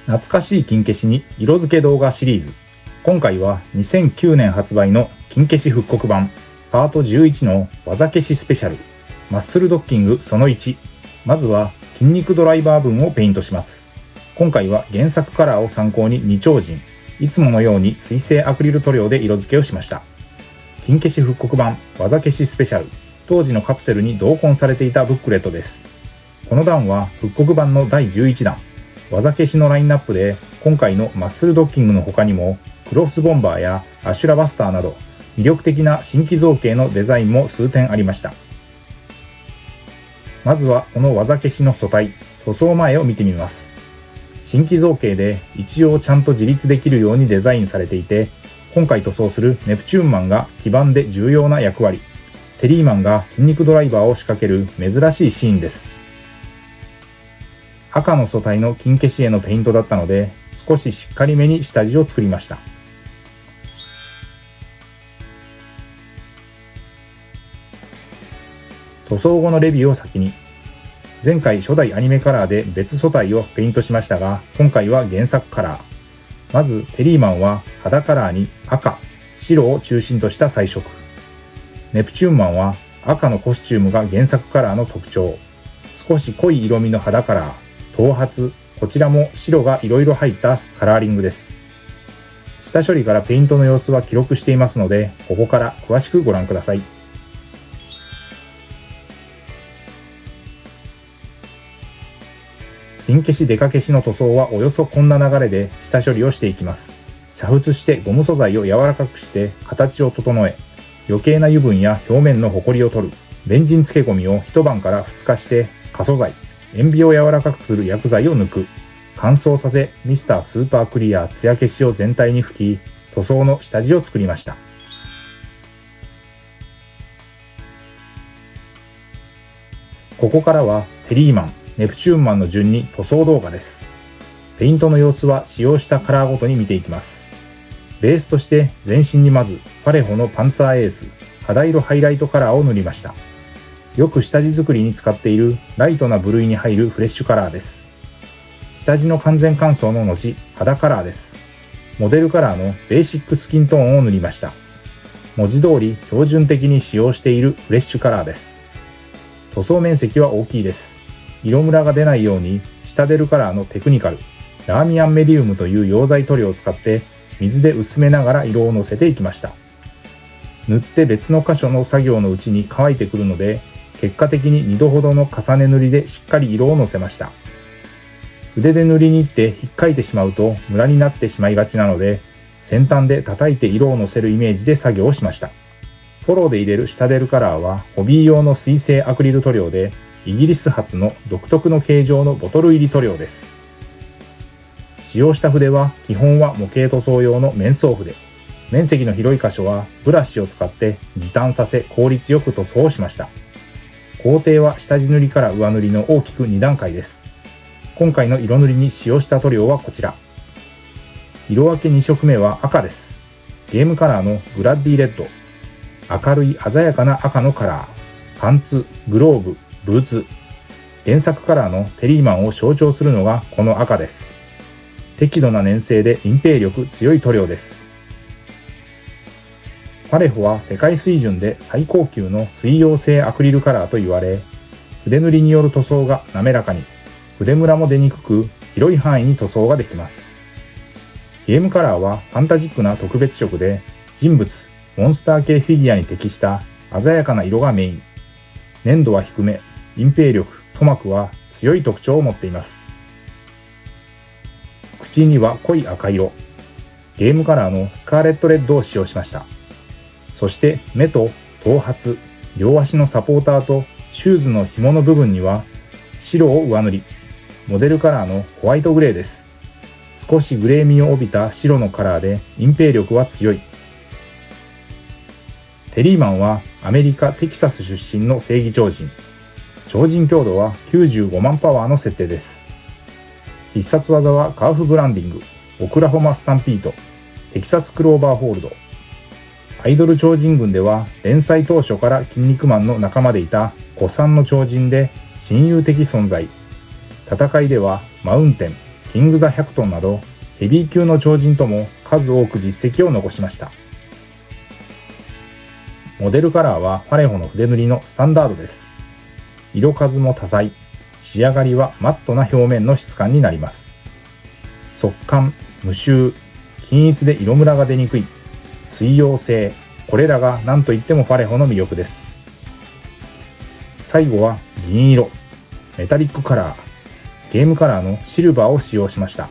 懐かしい金消しに色付け動画シリーズ。今回は2009年発売の金消し復刻版パート11の技消しスペシャルマッスルドッキングその1。まずは筋肉ドライバー分をペイントします。今回は原作カラーを参考に2超人、いつものように水性アクリル塗料で色付けをしました。金消し復刻版技消しスペシャル、当時のカプセルに同梱されていたブックレットです。この段は復刻版の第11弾。技消しのラインナップで今回のマッスルドッキングの他にもクロスボンバーやアシュラバスターなど魅力的な新規造形のデザインも数点ありました。まずはこの技消しの素体、塗装前を見てみます。新規造形で一応ちゃんと自立できるようにデザインされていて、今回塗装するネプチューンマンが基板で重要な役割、テリーマンが筋肉ドライバーを仕掛ける珍しいシーンです。赤の素体の金消しへのペイントだったので、少ししっかりめに下地を作りました。塗装後のレビューを先に。前回初代アニメカラーで別素体をペイントしましたが、今回は原作カラー。まずテリーマンは肌カラーに赤、白を中心とした彩色。ネプチューンマンは赤のコスチュームが原作カラーの特徴。少し濃い色味の肌カラー。頭髪、こちらも白がいろいろ入ったカラーリングです。下処理からペイントの様子は記録していますので、ここから詳しくご覧ください。金消しデカ消しの塗装はおよそこんな流れで下処理をしていきます。煮沸してゴム素材を柔らかくして形を整え、余計な油分や表面のホコリを取る、ベンジン漬け込みを一晩から2日して可素材、塩ビを柔らかくする薬剤を抜く。乾燥させ、ミスタースーパークリア艶消しを全体に吹き、塗装の下地を作りました。ここからはテリーマン、ネプチューンマンの順に塗装動画です。ペイントの様子は使用したカラーごとに見ていきます。ベースとして全身にまずパレホのパンツァーエース、肌色ハイライトカラーを塗りました。よく下地作りに使っているライトな部類に入るフレッシュカラーです。下地の完全乾燥の後、肌カラーです。モデルカラーのベーシックスキントーンを塗りました。文字通り標準的に使用しているフレッシュカラーです。塗装面積は大きいです。色ムラが出ないように下出るカラーのテクニカル、ラーミアンメディウムという溶剤塗料を使って水で薄めながら色をのせていきました。塗って別の箇所の作業のうちに乾いてくるので、結果的に2度ほどの重ね塗りでしっかり色をのせました。筆で塗りに行って引っかいてしまうとムラになってしまいがちなので、先端で叩いて色をのせるイメージで作業をしました。フォローで入れる下出るカラーはホビー用の水性アクリル塗料で、イギリス発の独特の形状のボトル入り塗料です。使用した筆は基本は模型塗装用の面相筆。面積の広い箇所はブラシを使って時短させ効率よく塗装をしました。工程は下地塗りから上塗りの大きく2段階です。今回の色塗りに使用した塗料はこちら。色分け2色目は赤です。ゲームカラーのブラッディレッド。明るい鮮やかな赤のカラー。パンツ、グローブ、ブーツ。原作カラーのテリーマンを象徴するのがこの赤です。適度な粘性で隠蔽力強い塗料です。パレホは世界水準で最高級の水溶性アクリルカラーと言われ、筆塗りによる塗装が滑らかに、筆ムラも出にくく、広い範囲に塗装ができます。ゲームカラーはファンタジックな特別色で、人物、モンスター系フィギュアに適した鮮やかな色がメイン。粘度は低め、隠蔽力、塗膜は強い特徴を持っています。口には濃い赤色。ゲームカラーのスカーレットレッドを使用しました。そして目と頭髪、両足のサポーターとシューズの紐の部分には白を上塗り。モデルカラーのホワイトグレーです。少しグレー味を帯びた白のカラーで隠蔽力は強い。テリーマンはアメリカ・テキサス出身の正義超人。超人強度は95万パワーの設定です。必殺技はカーフブランディング、オクラホマスタンピート、テキサスクローバーホールド。アイドル超人軍では連載当初から筋肉マンの仲間でいた古参の超人で親友的存在。戦いではマウンテン、キングザ100トンなどヘビー級の超人とも数多く実績を残しました。モデルカラーはファレホの筆塗りのスタンダードです。色数も多彩、仕上がりはマットな表面の質感になります。速乾、無臭、均一で色ムラが出にくい、水溶性、これらが何といってもファレホの魅力です。最後は銀色、メタリックカラー、ゲームカラーのシルバーを使用しました。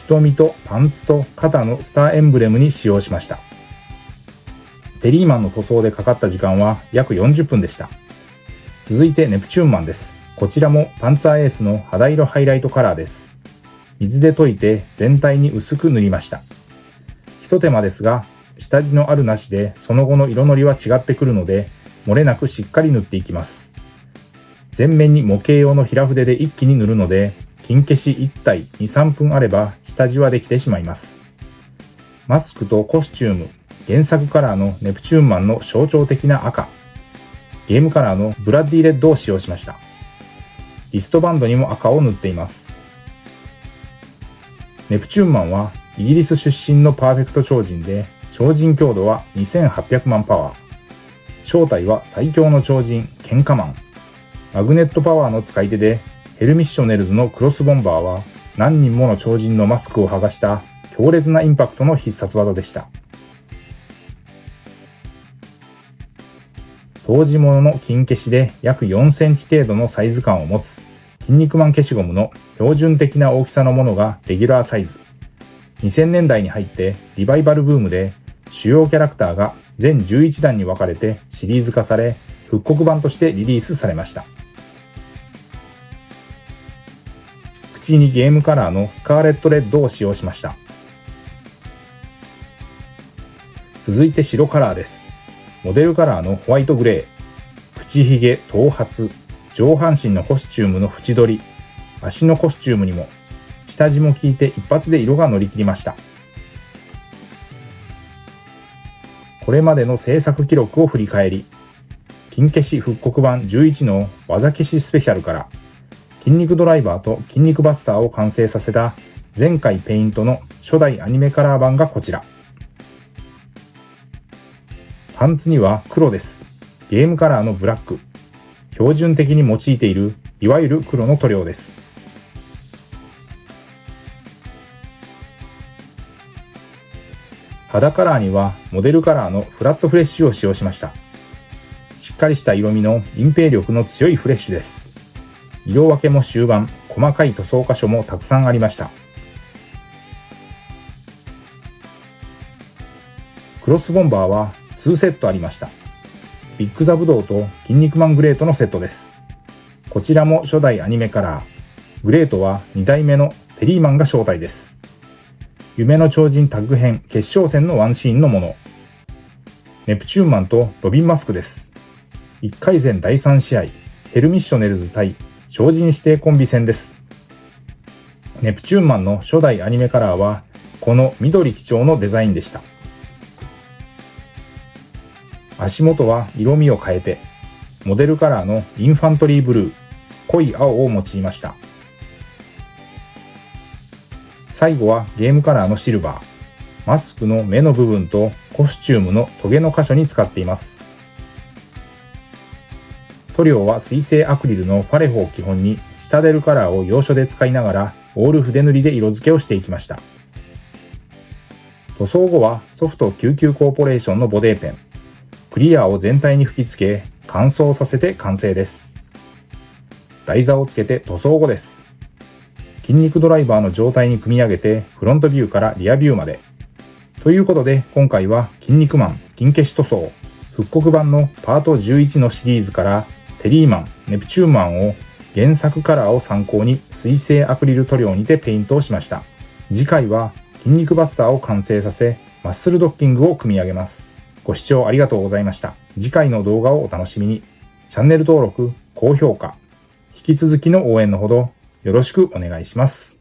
瞳とパンツと肩のスターエンブレムに使用しました。テリーマンの塗装でかかった時間は約40分でした。続いてネプチューンマンです。こちらもパンツァーエースの肌色ハイライトカラーです。水で溶いて全体に薄く塗りました。一手間ですが、下地のあるなしでその後の色のりは違ってくるので、漏れなくしっかり塗っていきます。全面に模型用の平筆で一気に塗るので、金消し1体 2,3 分あれば下地はできてしまいます。マスクとコスチューム、原作カラーのネプチューンマンの象徴的な赤、ゲームカラーのブラッディレッドを使用しました。リストバンドにも赤を塗っています。ネプチューンマンはイギリス出身のパーフェクト超人で、超人強度は2800万パワー。正体は最強の超人、ケンカマン。マグネットパワーの使い手で、ヘルミッショネルズのクロスボンバーは何人もの超人のマスクを剥がした強烈なインパクトの必殺技でした。当時物の金消しで約4センチ程度のサイズ感を持つ筋肉マン消しゴムの標準的な大きさのものがレギュラーサイズ。2000年代に入ってリバイバルブームで主要キャラクターが全11弾に分かれてシリーズ化され、復刻版としてリリースされました。口にゲームカラーのスカーレットレッドを使用しました。続いて白カラーです。モデルカラーのホワイトグレー、口ひげ、頭髪、上半身のコスチュームの縁取り、足のコスチュームにも、下地も効いて一発で色が乗り切りました。これまでの制作記録を振り返り、金消し復刻版11の技消しスペシャルから、筋肉ドライバーと筋肉バスターを完成させた前回ペイントの初代アニメカラー版がこちら。パンツには黒です。ゲームカラーのブラック。標準的に用いているいわゆる黒の塗料です。肌カラーにはモデルカラーのフラットフレッシュを使用しました。しっかりした色味の隠蔽力の強いフレッシュです。色分けも終盤、細かい塗装箇所もたくさんありました。クロスボンバーは2セットありました。ビッグザブドウと筋肉マングレートのセットです。こちらも初代アニメカラー。グレートは2代目のテリーマンが正体です。夢の超人タッグ編決勝戦のワンシーンのもの。ネプチューンマンとロビンマスクです。1回戦第3試合、ヘルミッショネルズ対超人指定コンビ戦です。ネプチューンマンの初代アニメカラーはこの緑基調のデザインでした。足元は色味を変えて、モデルカラーのインファントリーブルー、濃い青を用いました。最後はゲームカラーのシルバー、マスクの目の部分とコスチュームのトゲの箇所に使っています。塗料は水性アクリルのファレホを基本に、シタデルカラーを要所で使いながら、オール筆塗りで色付けをしていきました。塗装後はソフト99コーポレーションのボデーペン、クリアを全体に吹き付け、乾燥させて完成です。台座をつけて塗装後です。筋肉ドライバーの状態に組み上げて、フロントビューからリアビューまで。ということで、今回は筋肉マン、金消し塗装、復刻版のパート11のシリーズから、テリーマン、ネプチューンマンを原作カラーを参考に水性アクリル塗料にてペイントをしました。次回は筋肉バスターを完成させ、マッスルドッキングを組み上げます。ご視聴ありがとうございました。次回の動画をお楽しみに。チャンネル登録、高評価、引き続きの応援のほどよろしくお願いします。